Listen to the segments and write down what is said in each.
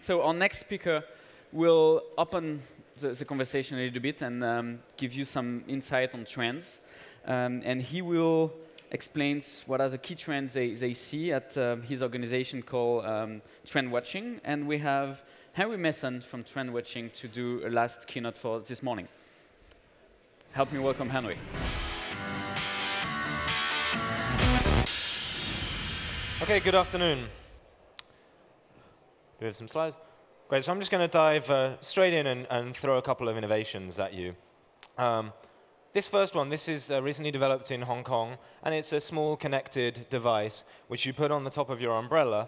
So our next speaker will open the conversation a little bit and give you some insight on trends. And he will explain what are the key trends they see at his organization called Trendwatching. And we have Henry Mason from Trendwatching to do a last keynote for this morning. Help me welcome Henry. OK, good afternoon. Do we have some slides? Great, so I'm just going to dive straight in and throw a couple of innovations at you. This first one, this is recently developed in Hong Kong, and it's a small connected device which you put on the top of your umbrella.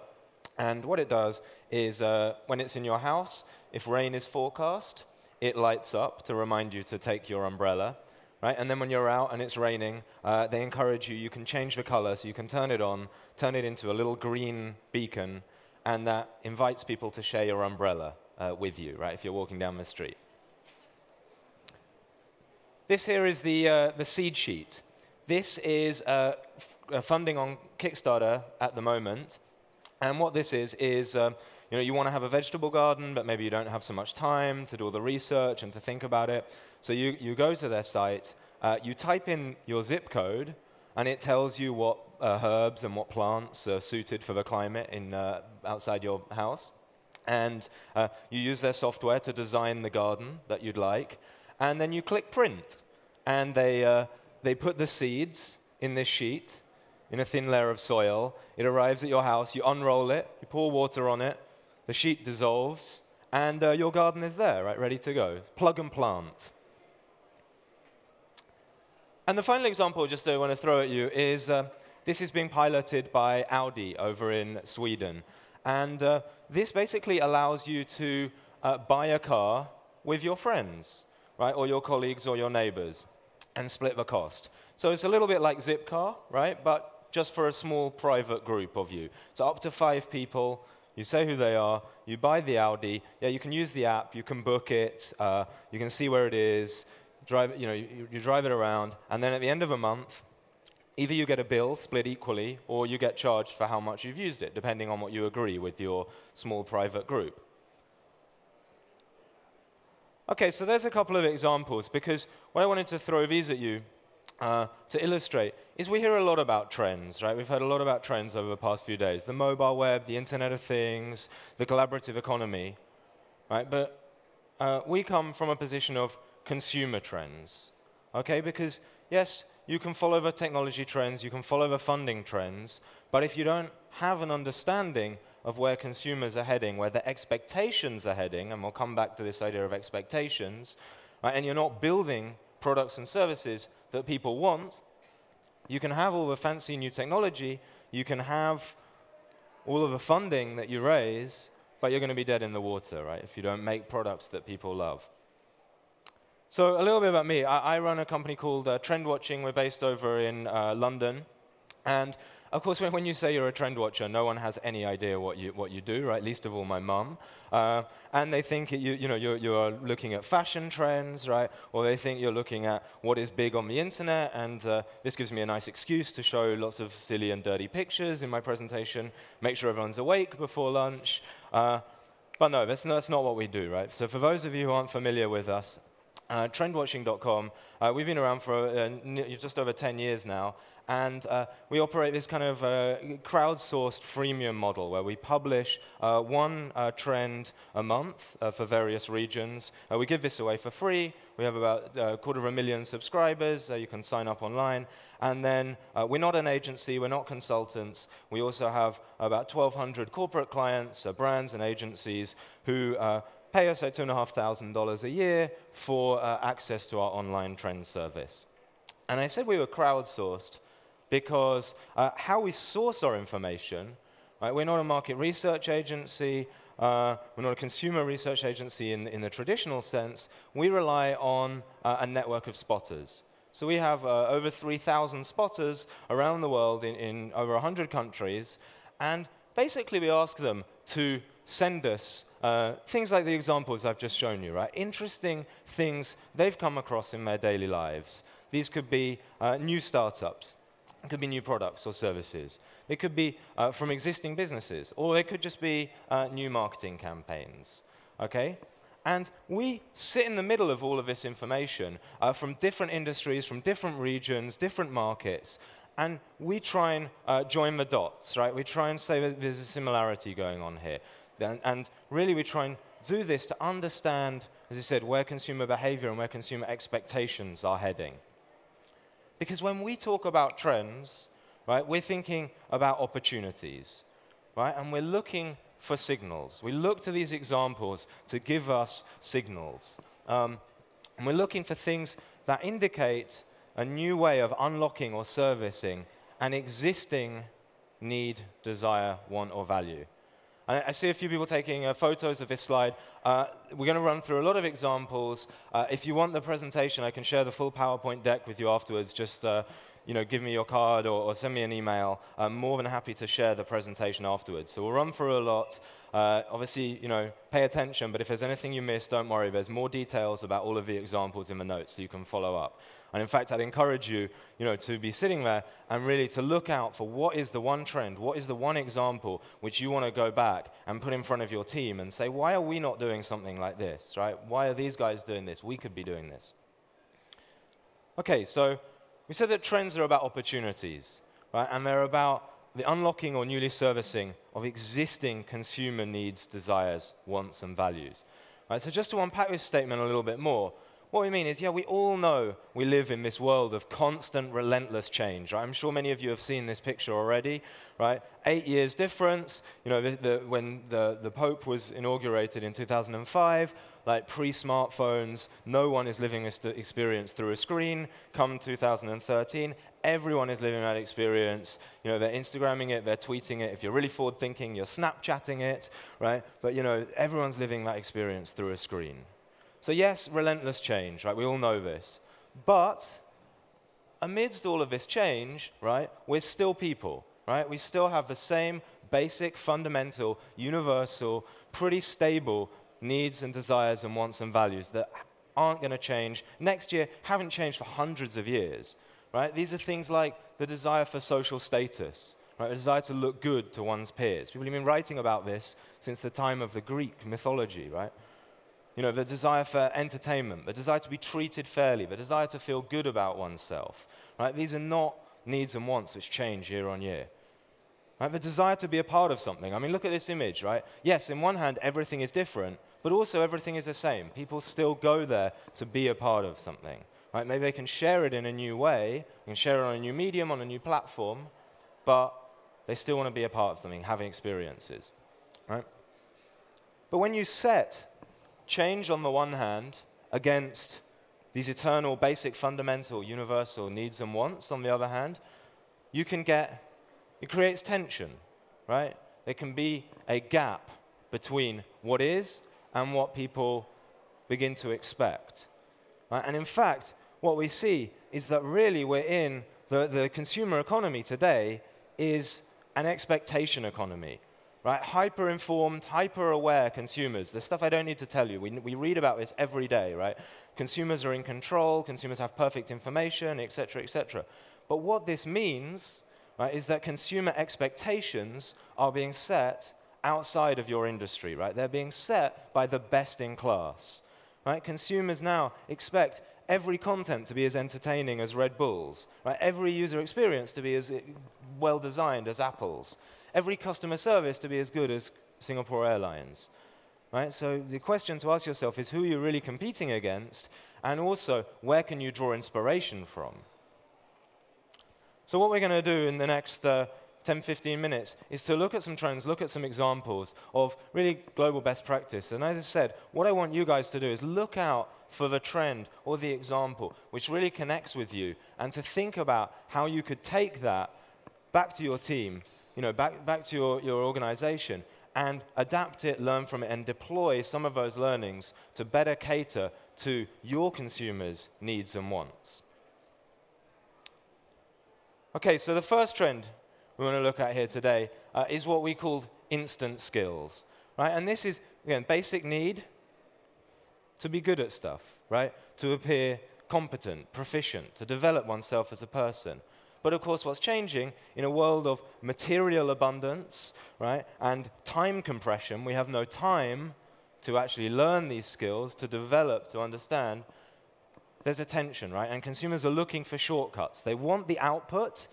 And what it does is, when it's in your house, if rain is forecast, it lights up to remind you to take your umbrella. Right? And then when you're out and it's raining, they encourage you can change the color, so you can turn it on, turn it into a little green beacon, and that invites people to share your umbrella with you, right, if you're walking down the street. This here is the seed sheet. This is funding on Kickstarter at the moment. And what this is you want to have a vegetable garden, but maybe you don't have so much time to do all the research and to think about it. So you go to their site, you type in your zip code, and it tells you what herbs and what plants are suited for the climate outside your house. And you use their software to design the garden that you'd like. And then you click print. And they put the seeds in this sheet, in a thin layer of soil. It arrives at your house. You unroll it. You pour water on it. The sheet dissolves. And your garden is there, right, ready to go. Plug and plant. And the final example, just I want to throw at you, is this is being piloted by Audi over in Sweden. And this basically allows you to buy a car with your friends, right, or your colleagues or your neighbors, and split the cost. So it's a little bit like Zipcar, right, but just for a small private group of you. So up to 5 people, you say who they are, you buy the Audi, yeah, you can use the app, you can book it, you can see where it is, you drive it around, and then at the end of a month, either you get a bill split equally, or you get charged for how much you've used it, depending on what you agree with your small private group. OK, so there's a couple of examples, because what I wanted to throw these at you to illustrate is we hear a lot about trends, right? We've heard a lot about trends over the past few days. The mobile web, the Internet of Things, the collaborative economy, right? But we come from a position of consumer trends, OK? Because, yes, you can follow the technology trends, you can follow the funding trends, but if you don't have an understanding of where consumers are heading, where their expectations are heading, and we'll come back to this idea of expectations, right, and you're not building products and services that people want, you can have all the fancy new technology, you can have all of the funding that you raise, but you're going to be dead in the water, right, if you don't make products that people love. So a little bit about me. I run a company called Trendwatching. We're based over in London. And of course, when you say you're a trend watcher, no one has any idea what you do, right? Least of all my mum. And they think you are looking at fashion trends, right? Or they think you're looking at what is big on the internet. And this gives me a nice excuse to show lots of silly and dirty pictures in my presentation, make sure everyone's awake before lunch. But no, that's not what we do, right? So for those of you who aren't familiar with us, Trendwatching.com, we've been around for just over 10 years now, and we operate this kind of crowdsourced freemium model where we publish one trend a month for various regions. We give this away for free. We have about 250,000 subscribers. You can sign up online. And then we're not an agency. We're not consultants. We also have about 1,200 corporate clients, brands and agencies who pay us $2,500 a year for access to our online trend service. And I said we were crowdsourced because how we source our information, right, we're not a market research agency, we're not a consumer research agency in the traditional sense. We rely on a network of spotters. So we have over 3,000 spotters around the world in over 100 countries. And basically, we ask them to send us things like the examples I've just shown you, right? Interesting things they've come across in their daily lives. These could be new startups. It could be new products or services. It could be from existing businesses, or it could just be new marketing campaigns. Okay? And we sit in the middle of all of this information from different industries, from different regions, different markets, and we try and join the dots, right? We try and say that there's a similarity going on here. And really we try and do this to understand, as I said, where consumer behavior and where consumer expectations are heading. Because when we talk about trends, right, we're thinking about opportunities, right? And we're looking for signals. We look to these examples to give us signals. And we're looking for things that indicate a new way of unlocking or servicing an existing need, desire, want, or value. I see a few people taking photos of this slide. We're going to run through a lot of examples. If you want the presentation, I can share the full PowerPoint deck with you afterwards. Just give me your card or send me an email. I'm more than happy to share the presentation afterwards. So we'll run through a lot. Obviously, pay attention, but if there's anything you missed, don't worry. There's more details about all of the examples in the notes, so you can follow up. And in fact, I'd encourage you, to be sitting there and really to look out for what is the one trend, what is the one example which you want to go back and put in front of your team and say, why are we not doing something like this, right? Why are these guys doing this? We could be doing this. Okay, so we said that trends are about opportunities, right? And they're about the unlocking or newly servicing of existing consumer needs, desires, wants, and values. Right, so just to unpack this statement a little bit more, what we mean is, yeah, we all know we live in this world of constant, relentless change. Right? I'm sure many of you have seen this picture already. Right? 8 years difference. When the Pope was inaugurated in 2005, like pre-smartphones, no one is living this experience through a screen. Come 2013, everyone is living that experience. They're Instagramming it, they're tweeting it. If you're really forward-thinking, you're Snapchatting it. Right? But everyone's living that experience through a screen. So yes, relentless change, right? We all know this. But amidst all of this change, right, we're still people, right? We still have the same basic, fundamental, universal, pretty stable needs and desires and wants and values that aren't going to change next year, haven't changed for hundreds of years, right? These are things like the desire for social status, right? The desire to look good to one's peers. People have been writing about this since the time of the Greek mythology, right? The desire for entertainment, the desire to be treated fairly, the desire to feel good about oneself. Right? These are not needs and wants which change year on year. Right? The desire to be a part of something. I mean, look at this image, right? Yes, in one hand, everything is different, but also everything is the same. People still go there to be a part of something. Right? Maybe they can share it in a new way, they can share it on a new medium, on a new platform, but they still want to be a part of something, having experiences. Right? But when you set change on the one hand against these eternal, basic, fundamental, universal needs and wants on the other hand, it creates tension, right? There can be a gap between what is and what people begin to expect. Right? And in fact, what we see is that really we're in the consumer economy today is an expectation economy. Right? Hyper-informed, hyper-aware consumers. The stuff I don't need to tell you. We read about this every day, right? Consumers are in control, consumers have perfect information, et cetera, et cetera. But what this means, right, is that consumer expectations are being set outside of your industry, right? They're being set by the best in class, right? Consumers now expect every content to be as entertaining as Red Bull's, right? Every user experience to be as well-designed as Apple's. Every customer service to be as good as Singapore Airlines. Right? So the question to ask yourself is who you're really competing against, and also where can you draw inspiration from? So what we're going to do in the next 10, 15 minutes is to look at some trends, look at some examples of really global best practice. And as I said, what I want you guys to do is look out for the trend or the example which really connects with you, and to think about how you could take that back to your team, back to your organization, and adapt it, learn from it, and deploy some of those learnings to better cater to your consumers' needs and wants. Okay, so the first trend we want to look at here today is what we call instant skills. Right? And this is, again, basic need to be good at stuff, right? To appear competent, proficient, to develop oneself as a person. But of course, what's changing in a world of material abundance, right, and time compression, we have no time to actually learn these skills, to develop, to understand. There's a tension, right? And consumers are looking for shortcuts. They want the output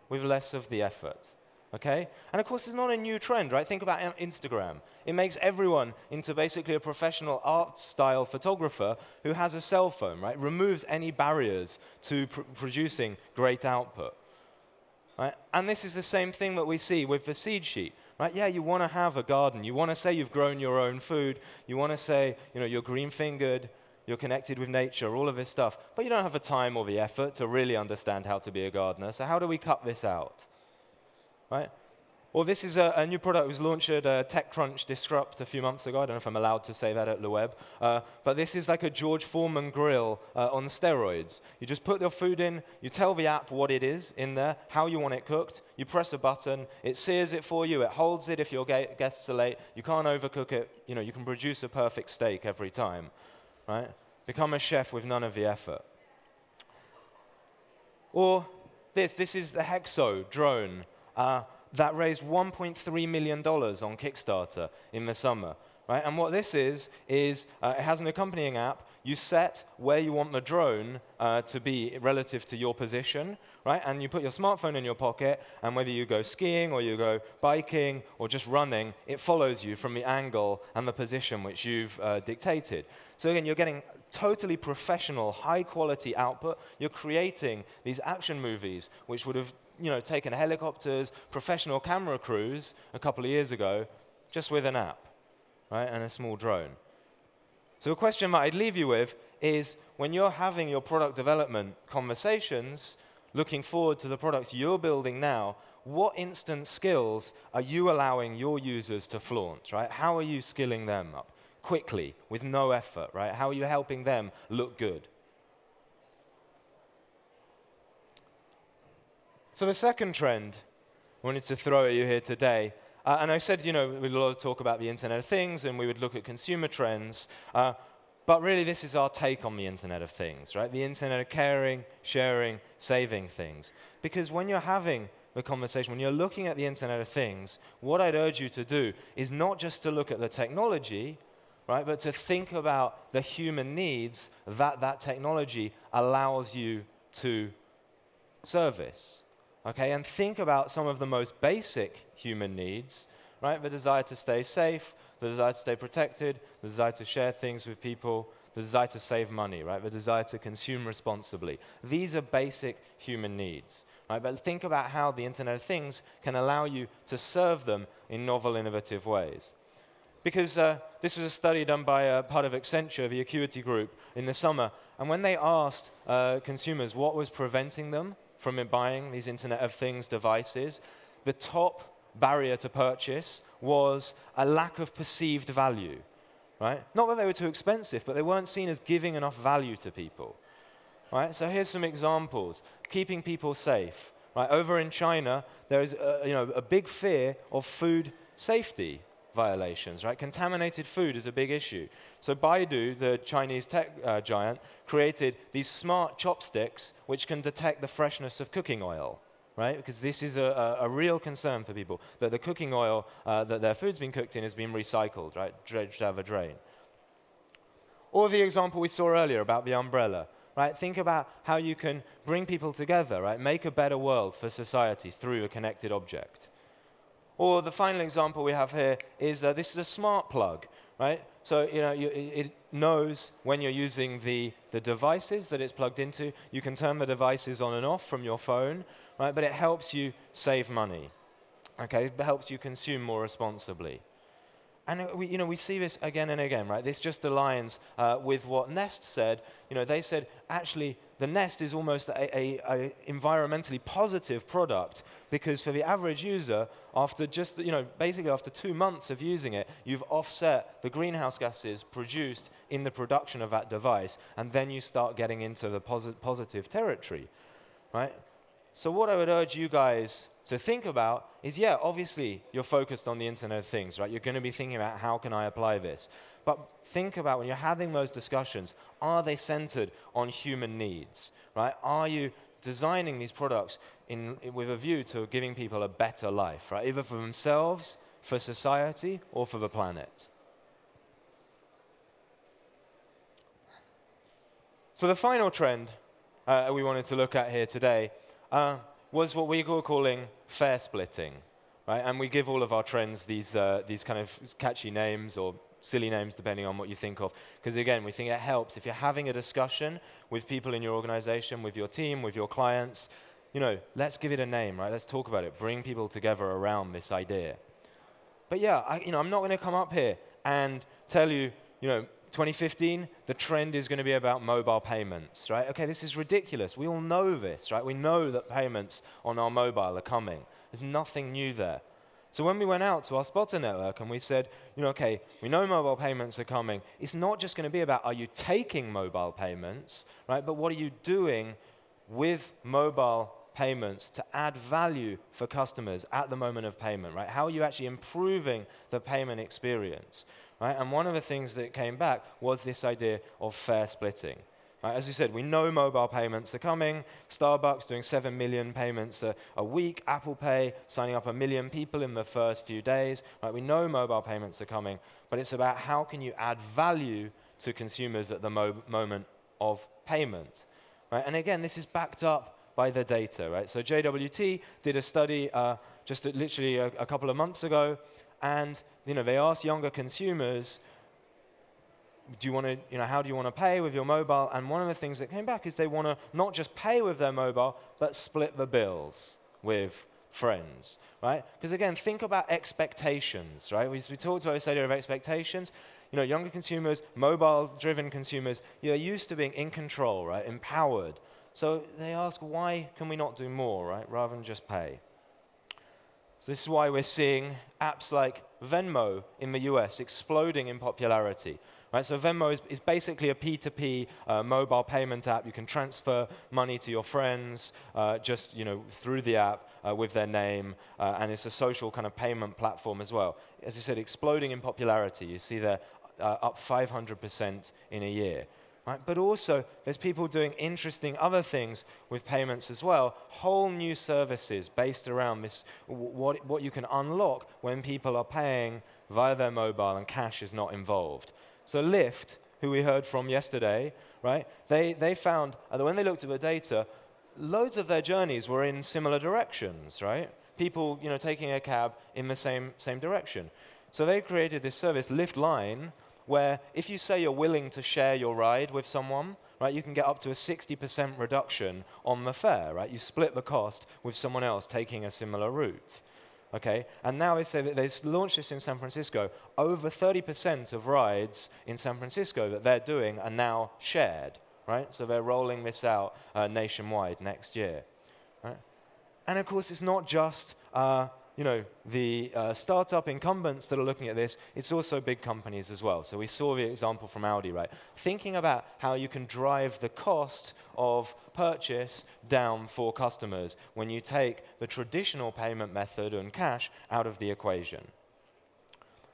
with less of the effort. Okay? And of course, it's not a new trend, right? Think about Instagram. It makes everyone into basically a professional art-style photographer who has a cell phone, right? Removes any barriers to producing great output. Right? And this is the same thing that we see with the seed sheet. Right? Yeah, you want to have a garden. You want to say you've grown your own food. You want to say, you're green-fingered, you're connected with nature, all of this stuff. But you don't have the time or the effort to really understand how to be a gardener. So how do we cut this out? Right? Well, this is a new product that was launched at TechCrunch Disrupt a few months ago. I don't know if I'm allowed to say that at LeWeb. But this is like a George Foreman grill on steroids. You just put your food in, you tell the app what it is in there, how you want it cooked, you press a button, it sears it for you, it holds it if your guests are late, you can't overcook it, you can produce a perfect steak every time. Right? Become a chef with none of the effort. Or this is the Hexo drone. That raised $1.3 million on Kickstarter in the summer. Right? And what this is it has an accompanying app. You set where you want the drone to be relative to your position, right? And you put your smartphone in your pocket, and whether you go skiing or you go biking or just running, it follows you from the angle and the position which you've dictated. So again, you're getting totally professional, high-quality output. You're creating these action movies which would have taken helicopters, professional camera crews a couple of years ago, just with an app, right, and a small drone. So a question that I'd leave you with is, when you're having your product development conversations, looking forward to the products you're building now, what instant skills are you allowing your users to flaunt, right? How are you skilling them up quickly, with no effort, right? How are you helping them look good? So the second trend I wanted to throw at you here today, and I said, we had a lot of talk about the Internet of Things, and we would look at consumer trends, but really this is our take on the Internet of Things, right? The Internet of caring, sharing, saving things. Because when you're having the conversation, when you're looking at the Internet of Things, what I'd urge you to do is not just to look at the technology, right, but to think about the human needs that technology allows you to service. Okay, and think about some of the most basic human needs, right? The desire to stay safe, the desire to stay protected, the desire to share things with people, the desire to save money, right? The desire to consume responsibly. These are basic human needs, right? But think about how the Internet of Things can allow you to serve them in novel, innovative ways. Because this was a study done by part of Accenture, the Acuity Group, in the summer, and when they asked consumers what was preventing them from buying these Internet of Things devices, the top barrier to purchase was a lack of perceived value, right? Not that they were too expensive, but they weren't seen as giving enough value to people, right? So here's some examples. Keeping people safe, right? Over in China, there is a big fear of food safety violations, right? Contaminated food is a big issue. So Baidu, the Chinese tech giant, created these smart chopsticks which can detect the freshness of cooking oil, right? Because this is a real concern for people, that the cooking oil that their food's been cooked in has been recycled, right? Dredged out of a drain. Or the example we saw earlier about the umbrella, right? Think about how you can bring people together, right? Make a better world for society through a connected object. Or the final example we have here is this is a smart plug, right? So it knows when you're using the devices that it's plugged into. You can turn the devices on and off from your phone, right? But it helps you save money, okay? It helps you consume more responsibly. And we see this again and again, right? This just aligns with what Nest said. They said, actually, the Nest is almost a environmentally positive product, because for the average user, after just, basically after 2 months of using it, you've offset the greenhouse gases produced in the production of that device, and then you start getting into the positive territory, right? So what I would urge you guys to think about is, yeah, obviously you're focused on the Internet of Things, right? You're going to be thinking about, how can I apply this? But think about, when you're having those discussions, are they centered on human needs, right? Are you designing these products with a view to giving people a better life, right? Either for themselves, for society, or for the planet. So the final trend we wanted to look at here today was what we were calling fare splitting, right? And we give all of our trends these kind of catchy names or silly names, depending on what you think of. Because again, we think it helps if you're having a discussion with people in your organization, with your team, with your clients, let's give it a name, right? Let's talk about it. Bring people together around this idea. But yeah, I'm not going to come up here and tell you, 2015, the trend is going to be about mobile payments, right? Okay, this is ridiculous. We all know this, right? We know that payments on our mobile are coming. There's nothing new there. So when we went out to our spotter network and we said, okay, we know mobile payments are coming, it's not just going to be about are you taking mobile payments, right? But what are you doing with mobile payments to add value for customers at the moment of payment, right? How are you actually improving the payment experience, right? And one of the things that came back was this idea of fare splitting. Right, as we said, we know mobile payments are coming. Starbucks doing 7 million payments a week. Apple Pay signing up 1 million people in the first few days. Right, we know mobile payments are coming, but it's about how can you add value to consumers at the moment of payment. Right? And again, this is backed up by the data. Right? So JWT did a study just literally a couple of months ago, and they asked younger consumers, how do you want to pay with your mobile? And one of the things that came back is they want to not just pay with their mobile, but split the bills with friends, right? Because again, think about expectations, right? We talked about this idea of expectations. Younger consumers, mobile-driven consumers, you're used to being in control, right? Empowered. So they ask, why can we not do more, right? Rather than just pay. So this is why we're seeing apps like Venmo in the US exploding in popularity. Right, so Venmo is basically a P2P mobile payment app. You can transfer money to your friends just through the app with their name, and it's a social kind of payment platform as well. As I said, exploding in popularity. You see they're up 500% in a year. Right? But also, there's people doing interesting other things with payments as well. Whole new services based around this, what you can unlock when people are paying via their mobile and cash is not involved. So Lyft, who we heard from yesterday, right? They found that when they looked at the data, loads of their journeys were in similar directions, right? People, taking a cab in the same direction. So they created this service, Lyft Line, where if you say you're willing to share your ride with someone, right, you can get up to a 60% reduction on the fare, right? You split the cost with someone else taking a similar route. Okay, and now they say that they've launched this in San Francisco. Over 30% of rides in San Francisco that they're doing are now shared, right? So they're rolling this out nationwide next year, right? And of course, it's not just the startup incumbents that are looking at this, it's also big companies as well. So we saw the example from Audi, right? Thinking about how you can drive the cost of purchase down for customers when you take the traditional payment method and cash out of the equation.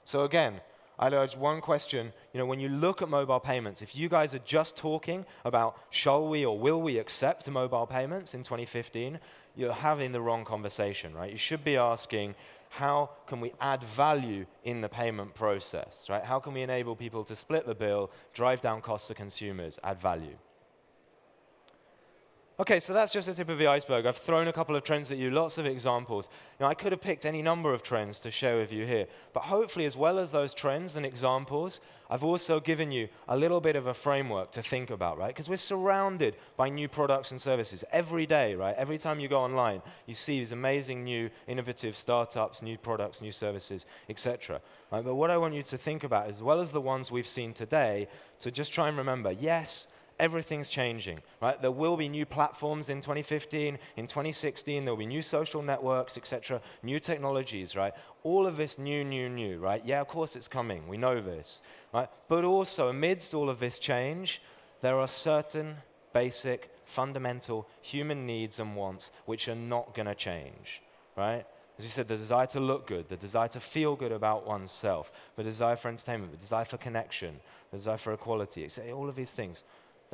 So again, I'd urge one question, when you look at mobile payments, if you guys are just talking about shall we or will we accept mobile payments in 2015, you're having the wrong conversation, right? You should be asking, how can we add value in the payment process, right? How can we enable people to split the bill, drive down costs for consumers, add value? Okay, so that's just the tip of the iceberg. I've thrown a couple of trends at you, lots of examples. I could have picked any number of trends to share with you here, but hopefully as well as those trends and examples, I've also given you a little bit of a framework to think about, right? Because we're surrounded by new products and services every day, right? Every time you go online, you see these amazing new innovative startups, new products, new services, etc. Right? But what I want you to think about, as well as the ones we've seen today, to just try and remember, yes, everything's changing, right? There will be new platforms in 2015, in 2016, there will be new social networks, etc., new technologies, right? All of this new, right? Yeah, of course it's coming, we know this, right? But also, amidst all of this change, there are certain basic, fundamental human needs and wants which are not going to change, right? As you said, the desire to look good, the desire to feel good about oneself, the desire for entertainment, the desire for connection, the desire for equality, all of these things,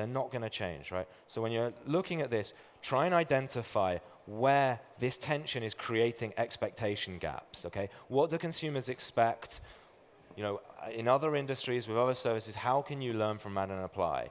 they're not going to change, right? So when you're looking at this, try and identify where this tension is creating expectation gaps, okay? What do consumers expect? You know, in other industries, with other services, how can you learn from that and apply,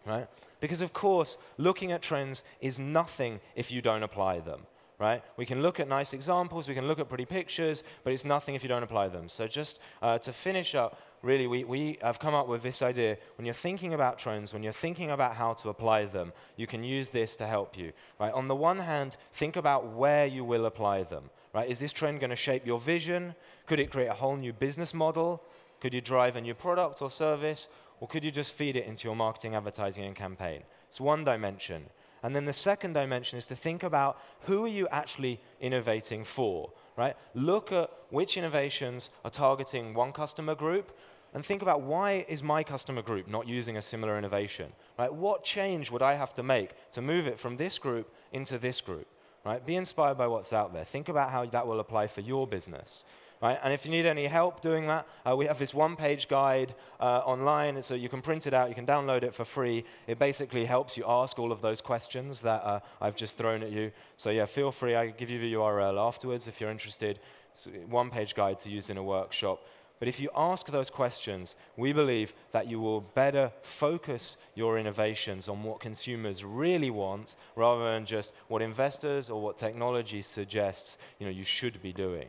right? Because of course, looking at trends is nothing if you don't apply them, right? We can look at nice examples, we can look at pretty pictures, but it's nothing if you don't apply them. So just to finish up, really, we have come up with this idea. When you're thinking about trends, when you're thinking about how to apply them, you can use this to help you, right? On the one hand, think about where you will apply them, right? Is this trend going to shape your vision? Could it create a whole new business model? Could you drive a new product or service? Or could you just feed it into your marketing, advertising, and campaign? It's one dimension. And then the second dimension is to think about who are you actually innovating for, right? Look at which innovations are targeting one customer group and think about why is my customer group not using a similar innovation, right? What change would I have to make to move it from this group into this group, right? Be inspired by what's out there. Think about how that will apply for your business. Right? And if you need any help doing that, we have this one-page guide online, so you can print it out, you can download it for free. It basically helps you ask all of those questions that I've just thrown at you. So yeah, feel free. I can give you the URL afterwards if you're interested. It's a one-page guide to use in a workshop. But if you ask those questions, we believe that you will better focus your innovations on what consumers really want rather than just what investors or what technology suggests you should be doing.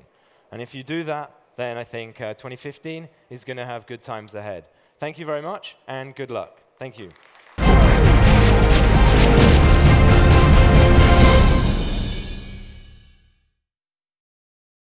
And if you do that, then I think 2015 is going to have good times ahead. Thank you very much, and good luck. Thank you.